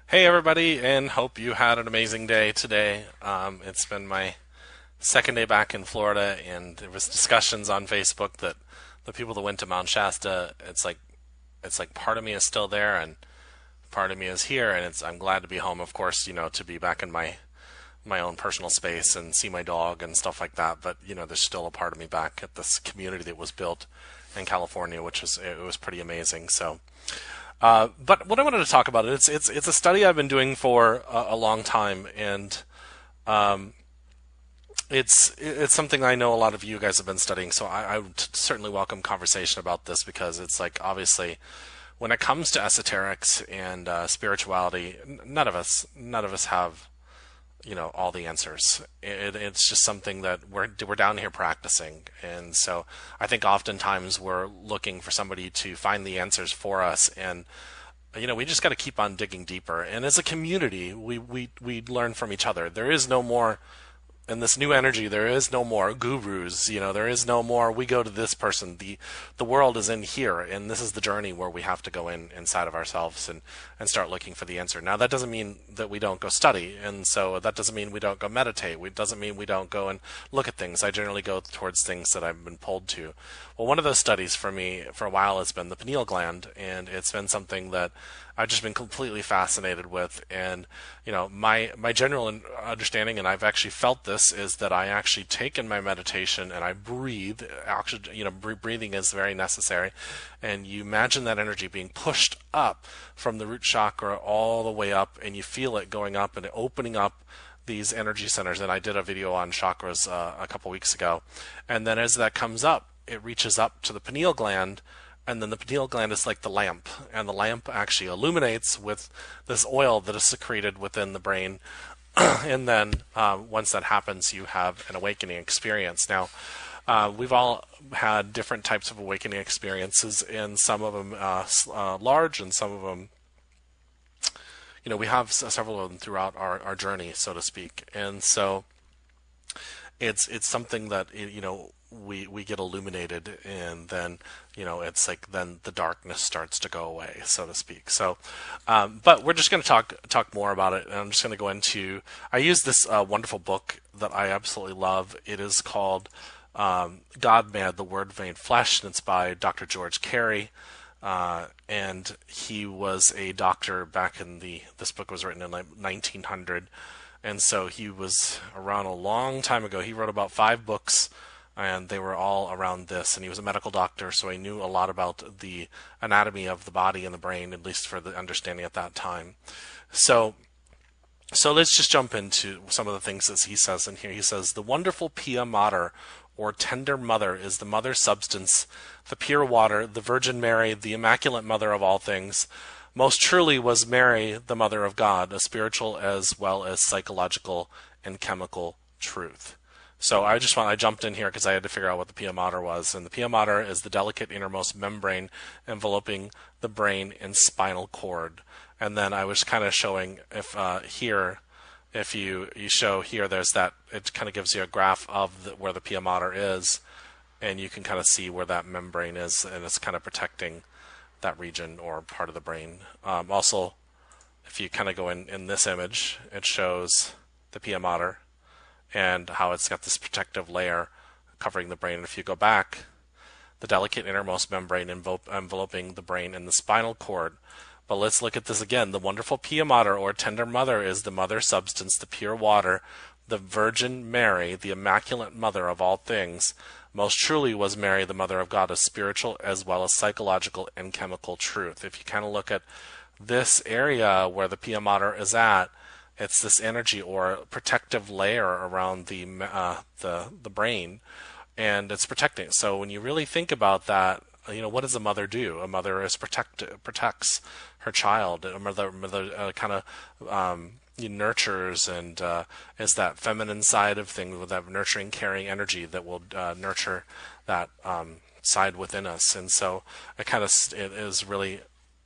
Hey everybody, and hope you had an amazing day today. It's been my second day back in Florida, and there was discussions on Facebook that the people that went to Mount Shasta, it's like part of me is still there and part of me is here, and I'm glad to be home, of course, to be back in my own personal space and see my dog and stuff like that. But there's still a part of me back at this community that was built in California, which was pretty amazing. So. But what I wanted to talk about, it's a study I've been doing for a long time, and it's something I know a lot of you guys have been studying. So I would certainly welcome conversation about this, because it's like, obviously, when it comes to esoterics and spirituality, none of us have all the answers. It's just something that we're down here practicing, and so I think oftentimes we're looking for somebody to find the answers for us, and we just got to keep on digging deeper. And as a community, we learn from each other. There is no more. In this new energy, there is no more gurus. There is no more, we go to this person. The world is in here, and this is the journey where we have to go inside of ourselves and start looking for the answer. Now, that doesn't mean that we don't go study, and so that doesn't mean we don't go meditate. It doesn't mean we don't go and look at things. I generally go towards things that I've been pulled to. Well, one of those studies for me for a while has been the pineal gland, and it's been something that I've just been completely fascinated with. And my general understanding, and I've actually felt this, is that I actually take in my meditation and I breathe. Actually, breathing is very necessary, and you imagine that energy being pushed up from the root chakra all the way up, and you feel it going up and opening up these energy centers. And I did a video on chakras a couple weeks ago, and then as that comes up, it reaches up to the pineal gland. And then the pineal gland is like the lamp, and the lamp actually illuminates with this oil that is secreted within the brain. And then once that happens, you have an awakening experience. Now, we've all had different types of awakening experiences, and some of them large, and some of them, we have several of them throughout our journey, so to speak. And so it's something that we get illuminated, and then it's like then the darkness starts to go away, so to speak. So but we're just going to talk more about it, and I'm just going to go into, I use this wonderful book that I absolutely love. It is called God Mad, the Word Made Flesh, and it's by Dr. George Carey. And he was a doctor back in this book was written in like 1900, and so he was around a long time ago. He wrote about 5 books, and they were all around this, and he was a medical doctor, so he knew a lot about the anatomy of the body and the brain, at least for the understanding at that time. So let's just jump into some of the things that he says in here. He says, the wonderful Pia Mater, or tender mother, is the mother substance, the pure water, the Virgin Mary, the immaculate mother of all things. Most truly was Mary the mother of God, a spiritual as well as psychological and chemical truth. So I jumped in here because I had to figure out what the Pia Mater was. And the Pia Mater is the delicate innermost membrane enveloping the brain and spinal cord. And then I was kind of showing if you show here, there's that, it kind of gives you a graph of where the Pia Mater is, and you can kind of see where that membrane is, and it's kind of protecting that region or part of the brain. Also, if you kind of go in this image, it shows the Pia Mater and how it's got this protective layer covering the brain. And if you go back, the delicate innermost membrane enveloping the brain and the spinal cord. But let's look at this again. The wonderful Pia Mater, or tender mother, is the mother substance, the pure water, the Virgin Mary, the immaculate mother of all things. Most truly was Mary the mother of God, a spiritual as well as psychological and chemical truth. If you kind of look at this area where the Pia Mater is at, it's this energy or protective layer around the brain, and it's protecting. So when you really think about that, what does a mother do? A mother protects her child. A mother kind of nurtures and is that feminine side of things with that nurturing, caring energy that will nurture that side within us. And so it is really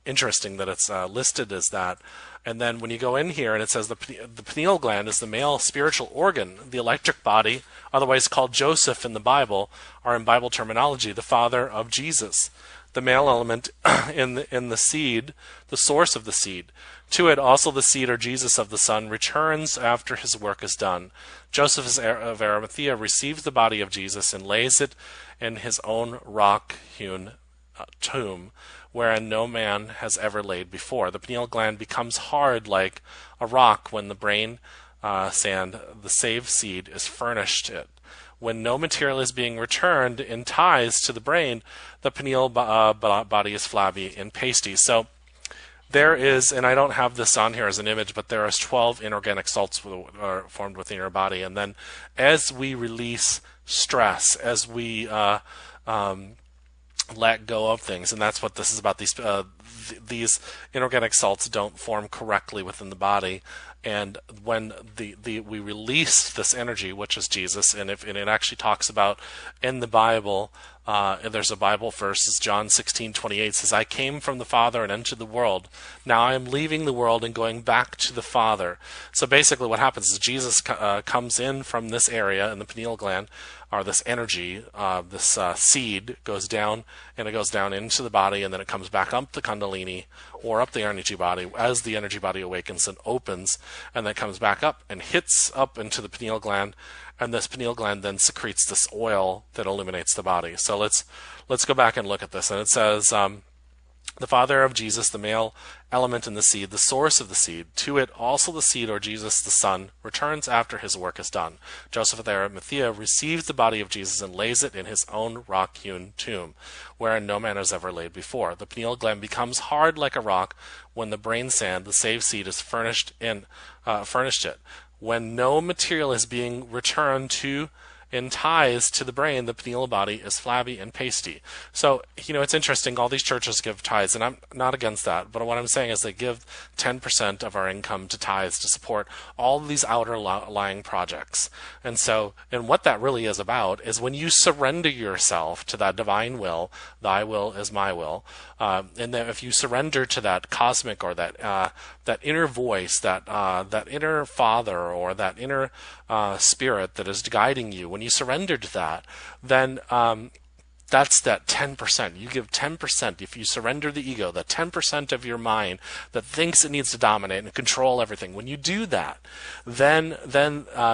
interesting that it's listed as that. And then when you go in here and it says the pineal gland is the male spiritual organ, the electric body, otherwise called Joseph in the Bible, or in Bible terminology, the father of Jesus. The male element in the seed, the source of the seed. To it also the seed or Jesus of the Son returns after his work is done. Joseph of Arimathea receives the body of Jesus and lays it in his own rock-hewn tomb, wherein no man has ever laid before. The pineal gland becomes hard like a rock when the brain sand, the saved seed, is furnished it. When no material is being returned in ties to the brain, the pineal body is flabby and pasty. So there is, and I don't have this on here as an image, but there is 12 inorganic salts are formed within your body. And then as we release stress, as we let go of things, and that's what this is about. These inorganic salts don't form correctly within the body, and when we release this energy, which is Jesus, and it actually talks about in the Bible, there's a Bible verse, it's John 16:28 says, "I came from the Father and entered the world. Now I am leaving the world and going back to the Father." So basically what happens is Jesus comes in from this area in the pineal gland, or this energy, this seed goes down, and it goes down into the body, and then it comes back up the Kundalini, or up the energy body, as the energy body awakens and opens, and then comes back up and hits up into the pineal gland, and this pineal gland then secretes this oil that illuminates the body. So let's go back and look at this, and it says, the father of Jesus, the male element in the seed, the source of the seed. To it also the seed, or Jesus the Son, returns after his work is done. Joseph of Arimathea receives the body of Jesus and lays it in his own rock-hewn tomb, wherein no man has ever laid before. The pineal gland becomes hard like a rock when the brain sand, the saved seed, is furnished it. When no material is being returned in ties to the brain, the pineal body is flabby and pasty. So, it's interesting. All these churches give tithes, and I'm not against that. But what I'm saying is they give 10% of our income to tithes to support all of these outer lying projects. And what that really is about is when you surrender yourself to that divine will, thy will is my will, and then if you surrender to that cosmic, or that inner voice, that inner father, or that inner spirit that is guiding you, when you surrender to that, then that's that 10%. You give 10%. If you surrender the ego, the 10% of your mind that thinks it needs to dominate and control everything, when you do that, then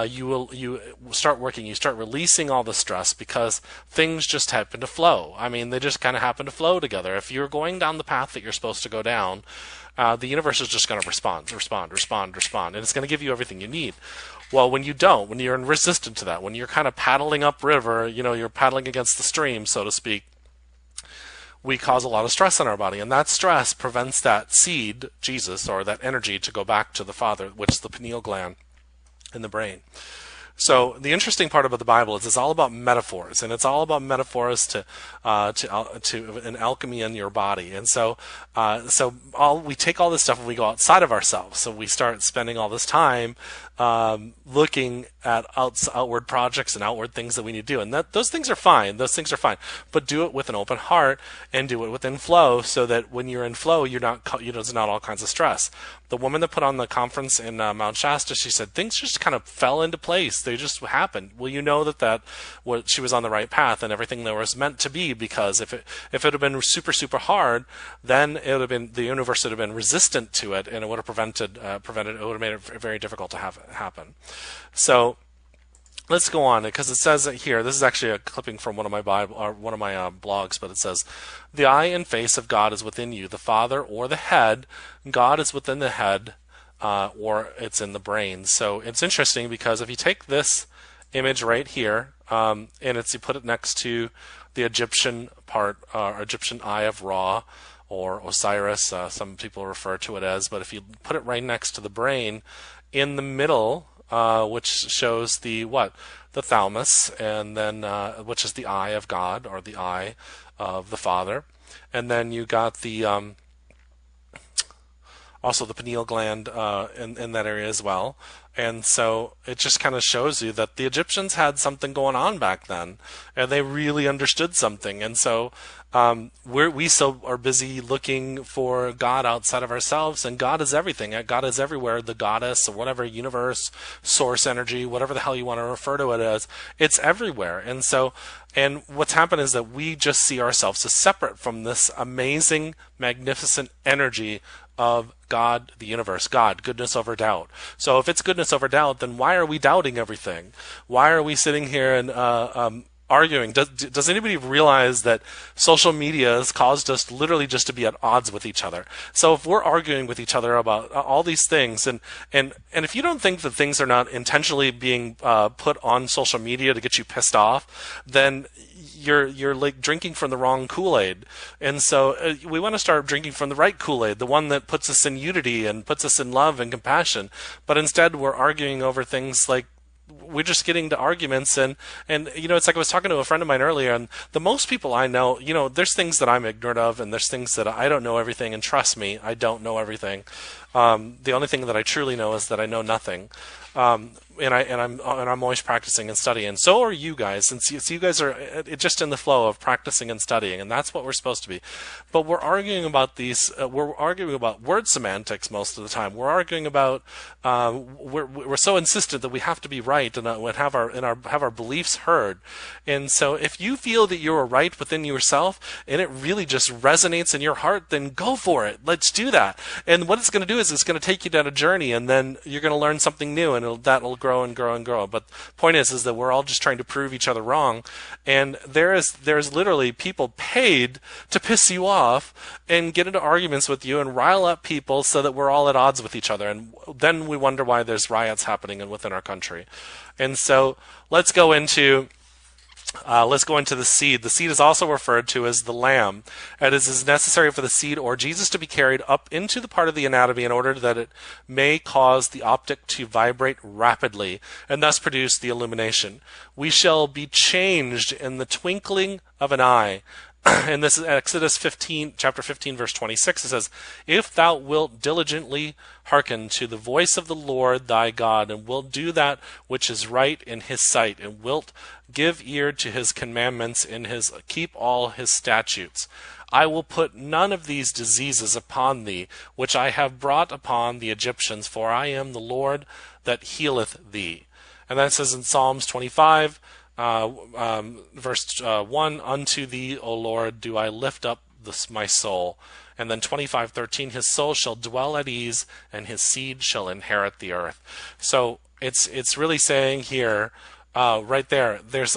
you start working. You start releasing all the stress, because things just happen to flow. I mean, they just kind of happen to flow together. If you're going down the path that you're supposed to go down, the universe is just going to respond, and it's going to give you everything you need. Well, when you don't, when you're resistant to that, when you're kind of paddling upriver, you're paddling against the stream, so to speak, we cause a lot of stress on our body, and that stress prevents that seed, Jesus, or that energy, to go back to the Father, which is the pineal gland in the brain. So the interesting part about the Bible is it's all about metaphors, and it's all about metaphors to an alchemy in your body. And so we take all this stuff and we go outside of ourselves. So we start spending all this time looking at outward projects and outward things that we need to do, and those things are fine. But do it with an open heart and do it within flow, so that when you're in flow, there's not all kinds of stress. The woman that put on the conference in Mount Shasta, she said things just kind of fell into place. They just happened. Well, she was on the right path, and everything that was meant to be. Because if it had been super, super hard, then the universe would have been resistant to it, and it would have prevented. It would have made it very difficult to have it happen. So let's go on, because it says that here. This is actually a clipping from one of my blogs, but it says, "The eye and face of God is within you, the Father or the head. God is within the head, or it's in the brain." So it's interesting, because if you take this image right here, and you put it next to the Egyptian Egyptian eye of Ra, or Osiris, some people refer to it as, but if you put it right next to the brain, in the middle, which shows the thalamus, and then which is the eye of God, or the eye of the Father, and then you got the also the pineal gland in that area as well. And so it just kind of shows you that the Egyptians had something going on back then, and they really understood something. And so we so are busy looking for God outside of ourselves, and God is everything. God is everywhere. The goddess or whatever, universe, source energy, whatever the hell you want to refer to it as, it's everywhere. And so, and what's happened is that we just see ourselves as separate from this amazing, magnificent energy of God, the universe, God, goodness over doubt. So if it's goodness over doubt, then why are we doubting everything? Why are we sitting here and arguing? Does anybody realize that social media has caused us literally just to be at odds with each other? So if we're arguing with each other about all these things, and if you don't think that things are not intentionally being put on social media to get you pissed off, then you're like drinking from the wrong Kool-Aid. And so we want to start drinking from the right Kool-Aid, the one that puts us in unity and puts us in love and compassion. But instead we're arguing over things like, we're just getting to arguments, and it's like I was talking to a friend of mine earlier, and the most people I know, there's things that I'm ignorant of, and there's things that I don't know everything, and trust me, I don't know everything. The only thing that I truly know is that I know nothing. And I'm always practicing and studying. And so are you guys. And so you guys are just in the flow of practicing and studying, and that's what we're supposed to be. But we're arguing about these. We're arguing about word semantics most of the time. We're arguing about. We're so insistent that we have to be right and have our beliefs heard. And so if you feel that you're right within yourself and it really just resonates in your heart, then go for it. Let's do that. And what it's going to do is it's going to take you down a journey, and then you're going to learn something new, and that'll grow and grow and grow. But the point is that we're all just trying to prove each other wrong, and there's literally people paid to piss you off and get into arguments with you and rile up people so that we're all at odds with each other, and then we wonder why there's riots happening within our country. And so let's go into the seed. The seed is also referred to as the lamb. It is necessary for the seed or Jesus to be carried up into the part of the anatomy in order that it may cause the optic to vibrate rapidly and thus produce the illumination. We shall be changed in the twinkling of an eye. And this is Exodus 15, chapter 15, verse 26. It says, "If thou wilt diligently hearken to the voice of the Lord thy God, and wilt do that which is right in his sight, and wilt give ear to his commandments, and keep all his statutes, I will put none of these diseases upon thee, which I have brought upon the Egyptians, for I am the Lord that healeth thee." And that says in Psalms 25, verse 1, "Unto thee, O Lord, do I lift up my soul." And then 25:13, "His soul shall dwell at ease, and his seed shall inherit the earth." So it's really saying here, right there, there's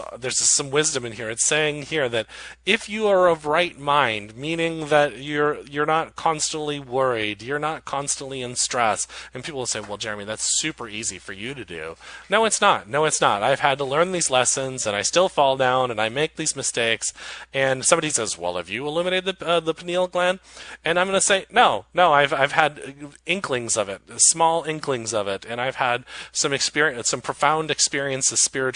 some wisdom in here. It's saying here that if you are of right mind, meaning that you're not constantly worried, you're not constantly in stress, and people will say, "Well, Jeremy, that's super easy for you to do." No, it's not. No, it's not. I've had to learn these lessons, and I still fall down, and I make these mistakes. And somebody says, "Well, have you illuminated the pineal gland?" And I'm going to say, no. I've had inklings of it, small inklings of it, and I've had some profound experiences spiritually.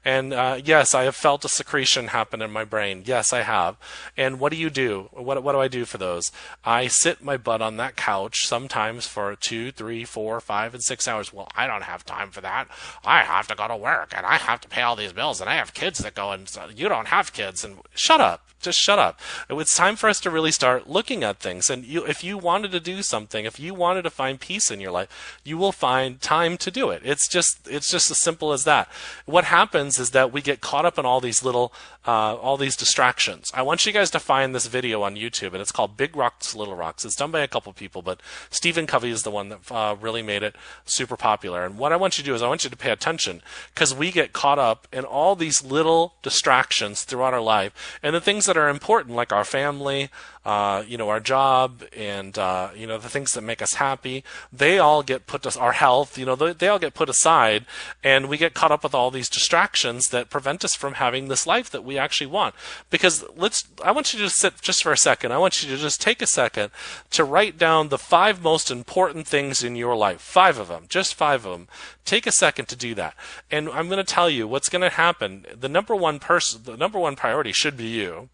And yes, I have felt a secretion happen in my brain. Yes, I have. And what do you do? What do I do for those? I sit my butt on that couch sometimes for 2, 3, 4, 5, and 6 hours. Well, I don't have time for that. I have to go to work, and I have to pay all these bills, and I have kids that go, and you don't have kids. And shut up. Just shut up. It's time for us to really start looking at things. And if you wanted to do something, if you wanted to find peace in your life, you will find time to do it. It's just as simple as that. What happens is that we get caught up in all these distractions. I want you guys to find this video on YouTube, and it's called Big Rocks, Little Rocks. It's done by a couple people, but Stephen Covey is the one that really made it super popular. And what I want you to do is I want you to pay attention, because we get caught up in all these little distractions throughout our life, and the things that are important, like our family, our job, and the things that make us happy, they all get our health, they all get put aside, and we get caught up with all these distractions that prevent us from having this life that we actually want. Because I want you to sit just for a second. I want you to just take a second to write down the 5 most important things in your life. 5 of them, just 5 of them. Take a second to do that. And I'm going to tell you what's going to happen. The number one priority should be you.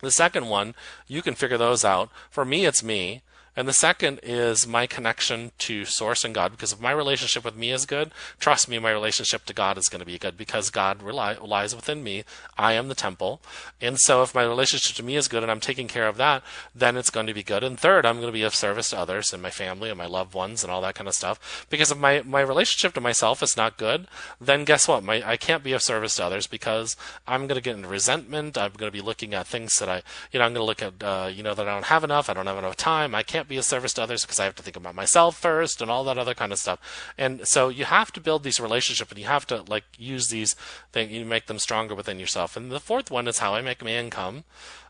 The second one, you can figure those out. For me, it's me. And the second is my connection to Source and God, because if my relationship with me is good, trust me, my relationship to God is going to be good, because God lies within me. I am the temple. And so if my relationship to me is good and I'm taking care of that, then it's going to be good. And third, I'm going to be of service to others and my family and my loved ones and all that kind of stuff. Because if my relationship to myself is not good, then guess what? I can't be of service to others, because I'm going to get into resentment. I'm going to be looking at things that I'm going to look at, that I don't have enough. I don't have enough time. I can't be of service to others because I have to think about myself first and all that other kind of stuff. And so you have to build these relationships, and you have to use these things, you make them stronger within yourself. And the fourth one is how I make my income.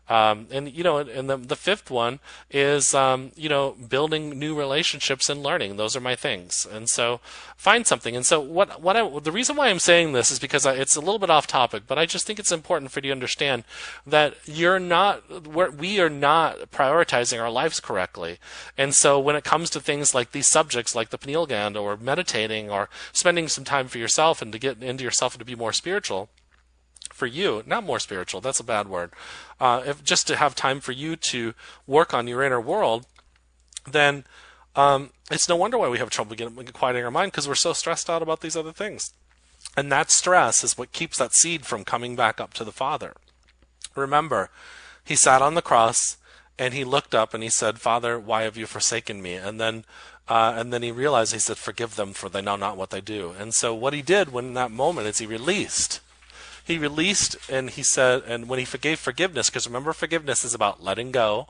And the fifth one is, building new relationships and learning. Those are my things. And so find something. And so the reason why I'm saying this is because it's a little bit off topic, but I just think it's important for you to understand that we are not prioritizing our lives correctly. And so when it comes to things like these subjects, like the pineal gland, or meditating, or spending some time for yourself and to get into yourself and to be more spiritual, for you, not more spiritual, that's a bad word, if just to have time for you to work on your inner world, then it's no wonder why we have trouble quieting our mind, because we're so stressed out about these other things. And that stress is what keeps that seed from coming back up to the Father. Remember, he sat on the cross and he looked up and he said, "Father, why have you forsaken me?" And then he realized, he said, "Forgive them, for they know not what they do." And so what he did when in that moment is he released, and he said, and when he gave forgiveness, because remember, forgiveness is about letting go.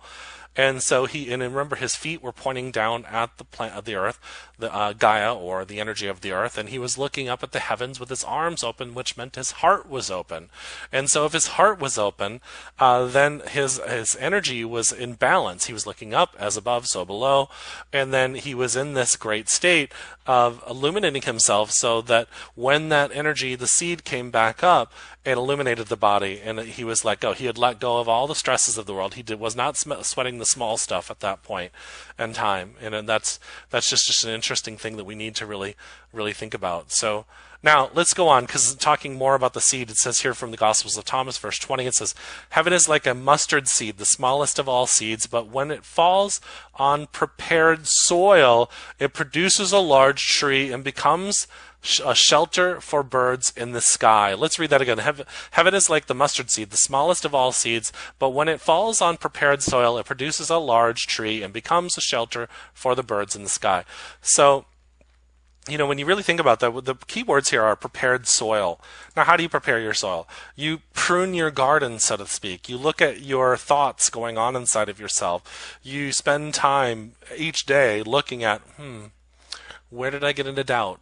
And so remember, his feet were pointing down at the plant of the earth, the Gaia, or the energy of the earth, and he was looking up at the heavens with his arms open, which meant his heart was open. And so if his heart was open, then his energy was in balance. He was looking up, as above, so below, and then he was in this great state of illuminating himself, so that when that energy, the seed, came back up, it illuminated the body, and he was let go. He had let go of all the stresses of the world. He was not sweating the small stuff at that point in time, and that's just an interesting thing that we need to really, really think about. So now let's go on, because talking more about the seed, it says here from the Gospels of Thomas, verse 20, it says, "Heaven is like a mustard seed, the smallest of all seeds, but when it falls on prepared soil, it produces a large tree and becomes a shelter for birds in the sky." Let's read that again. Heaven is like the mustard seed, the smallest of all seeds, but when it falls on prepared soil, it produces a large tree and becomes a shelter for the birds in the sky. So, when you really think about that, the key words here are prepared soil. Now, how do you prepare your soil? You prune your garden, so to speak. You look at your thoughts going on inside of yourself. You spend time each day looking at, where did I get into doubt?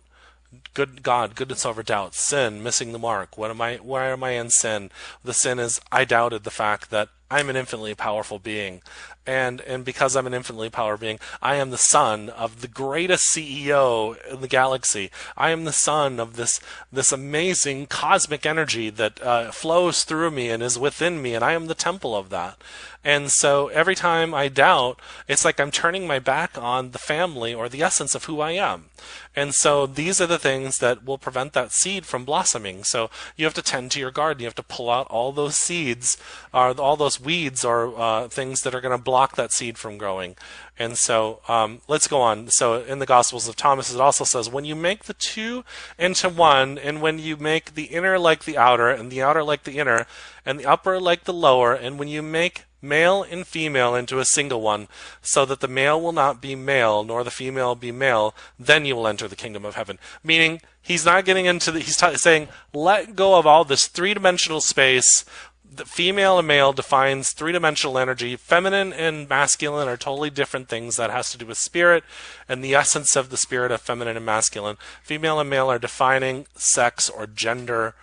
Good God, goodness over doubt, sin, missing the mark. Where am I in sin? The sin is, I doubted the fact that I'm an infinitely powerful being. And because I'm an infinitely powerful being, I am the son of the greatest CEO in the galaxy. I am the son of this amazing cosmic energy that flows through me and is within me, and I am the temple of that. And so every time I doubt, it's like I'm turning my back on the family or the essence of who I am. And so these are the things that will prevent that seed from blossoming. So you have to tend to your garden. You have to pull out all those seeds, or all those weeds, or things that are going to block that seed from growing. And so let's go on. So in the Gospels of Thomas, it also says, "When you make the two into one, and when you make the inner like the outer, and the outer like the inner, and the upper like the lower, and when you make male and female into a single one, so that the male will not be male, nor the female be male, then you will enter the kingdom of heaven." Meaning, he's not getting into he's saying, let go of all this three-dimensional space. The female and male defines three-dimensional energy. Feminine and masculine are totally different things. That has to do with spirit and the essence of the spirit of feminine and masculine. Female and male are defining sex or gender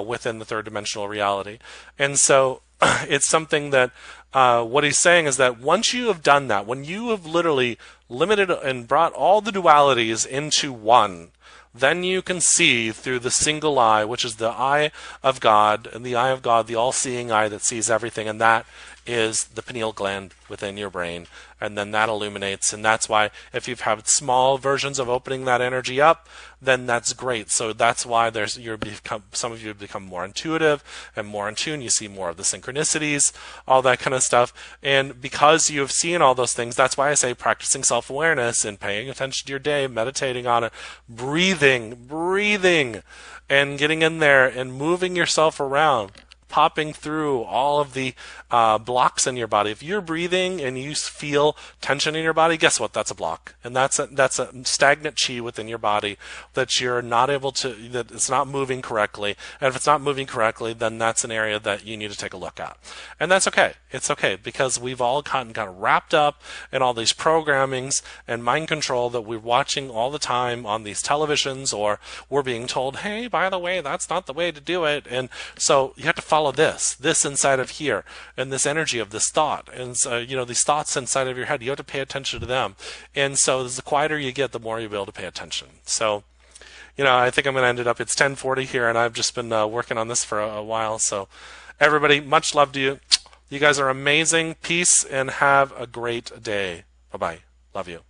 within the third-dimensional reality. And so it's something that what he's saying is that once you have done that, when you have literally limited and brought all the dualities into one, then you can see through the single eye, which is the eye of God, and the eye of God, the all-seeing eye that sees everything, and that is the pineal gland within your brain, and then that illuminates. And that's why if you've had small versions of opening that energy up, then that's great. So that's why some of you have become more intuitive and more in tune. You see more of the synchronicities, all that kind of stuff. And because you have seen all those things, that's why I say practicing self-awareness and paying attention to your day, meditating on it, breathing, and getting in there and moving yourself around, popping through all of the blocks in your body. If you're breathing and you feel tension in your body, guess what? That's a block. And that's a stagnant chi within your body that you're not able to, that it's not moving correctly. And if it's not moving correctly, then that's an area that you need to take a look at. And that's okay. It's okay, because we've all got wrapped up in all these programmings and mind control that we're watching all the time on these televisions, or we're being told, hey, by the way, that's not the way to do it. And so you have to follow this inside of here, and this energy of this thought. And so, these thoughts inside of your head, you have to pay attention to them. And so the quieter you get, the more you'll be able to pay attention. So, I think I'm going to end it up. It's 10:40 here, and I've just been working on this for a while. So everybody, much love to you. You guys are amazing. Peace, and have a great day. Bye-bye. Love you.